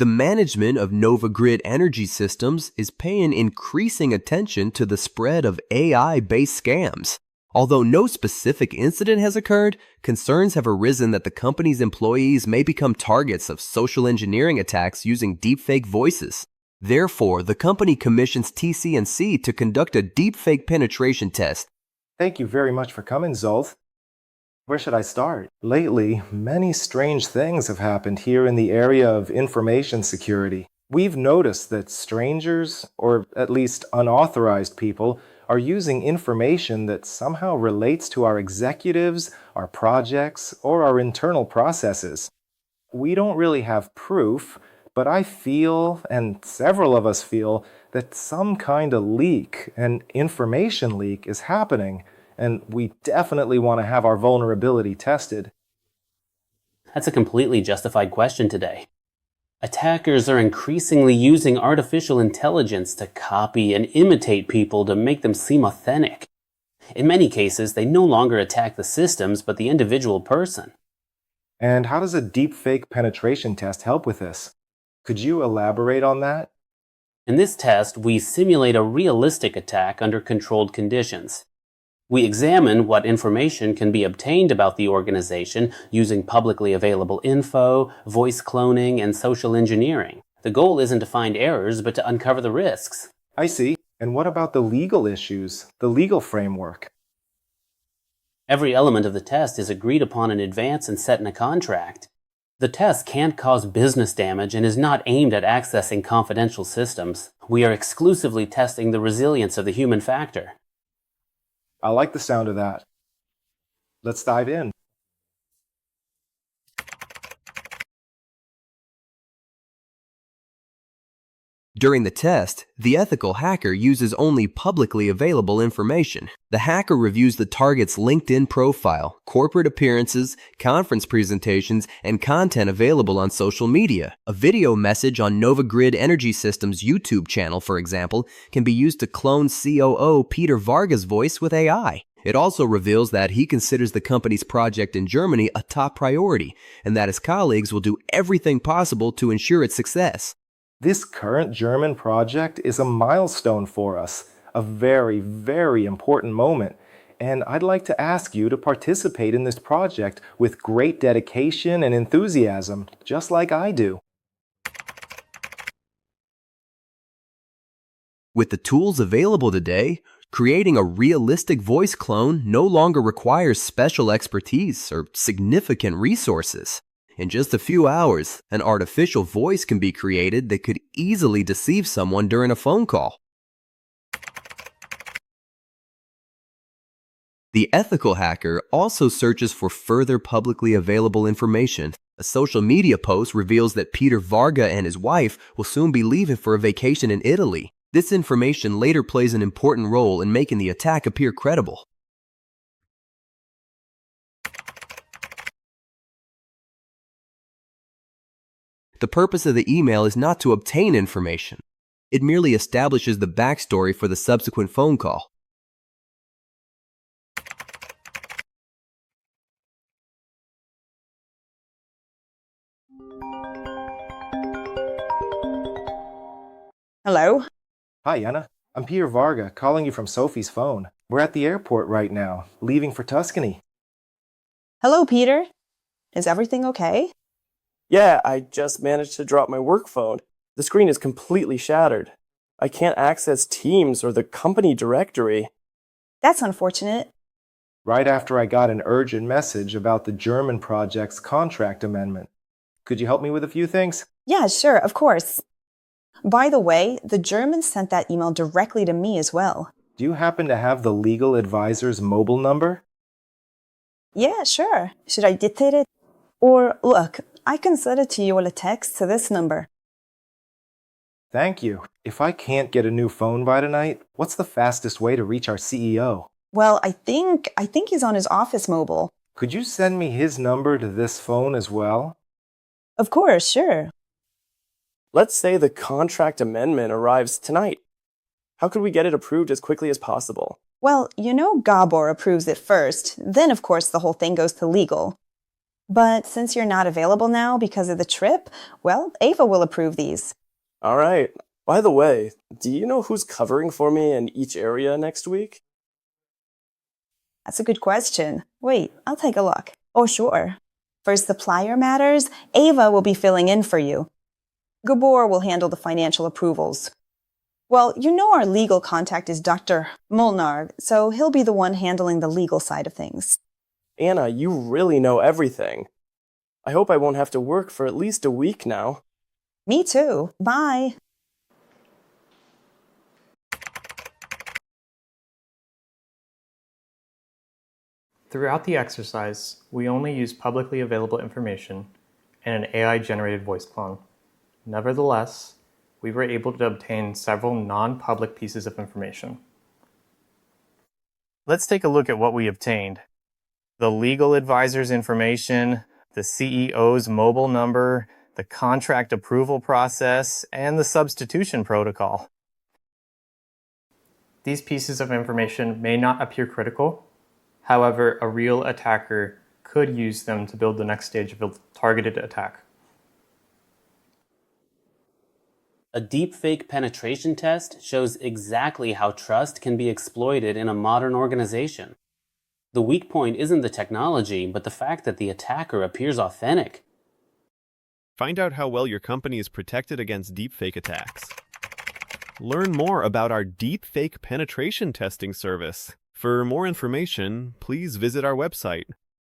The management of Nova Grid energy systems is paying increasing attention to the spread of AI-based scams. Although no specific incident has occurred, concerns have arisen that the company's employees may become targets of social engineering attacks using deepfake voices. Therefore, the company commissions TC&C to conduct a deepfake penetration test. Thank you very much for coming, Zolth. Where should I start? Lately, many strange things have happened here in the area of information security. We've noticed that strangers, or at least unauthorized people, are using information that somehow relates to our executives, our projects, or our internal processes. We don't really have proof, but I feel, and several of us feel, that some kind of leak, an information leak, is happening, and we definitely want to have our vulnerability tested. That's a completely justified question today. Attackers are increasingly using artificial intelligence to copy and imitate people to make them seem authentic. In many cases, they no longer attack the systems, but the individual person. And how does a deepfake penetration test help with this? Could you elaborate on that? In this test, we simulate a realistic attack under controlled conditions. We examine what information can be obtained about the organization using publicly available info, voice cloning, and social engineering. The goal isn't to find errors, but to uncover the risks. I see. And what about the legal issues, the legal framework? Every element of the test is agreed upon in advance and set in a contract. The test can't cause business damage and is not aimed at accessing confidential systems. We are exclusively testing the resilience of the human factor. I like the sound of that. Let's dive in. During the test, the ethical hacker uses only publicly available information. The hacker reviews the target's LinkedIn profile, corporate appearances, conference presentations, and content available on social media. A video message on Nova Grid Energy Systems' YouTube channel, for example, can be used to clone COO Peter Varga's voice with AI. It also reveals that he considers the company's project in Germany a top priority, and that his colleagues will do everything possible to ensure its success. This current German project is a milestone for us, a very, very important moment, and I'd like to ask you to participate in this project with great dedication and enthusiasm, just like I do. With the tools available today, creating a realistic voice clone no longer requires special expertise or significant resources. In just a few hours, an artificial voice can be created that could easily deceive someone during a phone call. The ethical hacker also searches for further publicly available information. A social media post reveals that Peter Varga and his wife will soon be leaving for a vacation in Italy. This information later plays an important role in making the attack appear credible. The purpose of the email is not to obtain information. It merely establishes the backstory for the subsequent phone call. Hello? Hi, Anna. I'm Peter Varga, calling you from Sophie's phone. We're at the airport right now, leaving for Tuscany. Hello, Peter. Is everything okay? Yeah, I just managed to drop my work phone. The screen is completely shattered. I can't access Teams or the company directory. That's unfortunate. Right after I got an urgent message about the German project's contract amendment. Could you help me with a few things? Yeah, sure, of course. By the way, the Germans sent that email directly to me as well. Do you happen to have the legal advisor's mobile number? Yeah, sure. Should I dictate it? Or, look, I can send it to you on a text to this number. Thank you. If I can't get a new phone by tonight, what's the fastest way to reach our CEO? Well, I think he's on his office mobile. Could you send me his number to this phone as well? Of course, sure. Let's say the contract amendment arrives tonight. How could we get it approved as quickly as possible? Well, Gabor approves it first. Then, of course, the whole thing goes to legal. But since you're not available now because of the trip, well, Ava will approve these. All right. By the way, do you know who's covering for me in each area next week? That's a good question. Wait, I'll take a look. Oh, sure. For supplier matters, Ava will be filling in for you. Gabor will handle the financial approvals. Well, you know our legal contact is Dr. Molnar, so he'll be the one handling the legal side of things. Anna, you really know everything. I hope I won't have to work for at least a week now. Me too. Bye. Throughout the exercise, we only use publicly available information and an AI-generated voice clone. Nevertheless, we were able to obtain several non-public pieces of information. Let's take a look at what we obtained. The legal advisor's information, the CEO's mobile number, the contract approval process, and the substitution protocol. These pieces of information may not appear critical. However, a real attacker could use them to build the next stage of a targeted attack. A deepfake penetration test shows exactly how trust can be exploited in a modern organization. The weak point isn't the technology, but the fact that the attacker appears authentic. Find out how well your company is protected against deepfake attacks. Learn more about our Deepfake Penetration Testing service. For more information, please visit our website.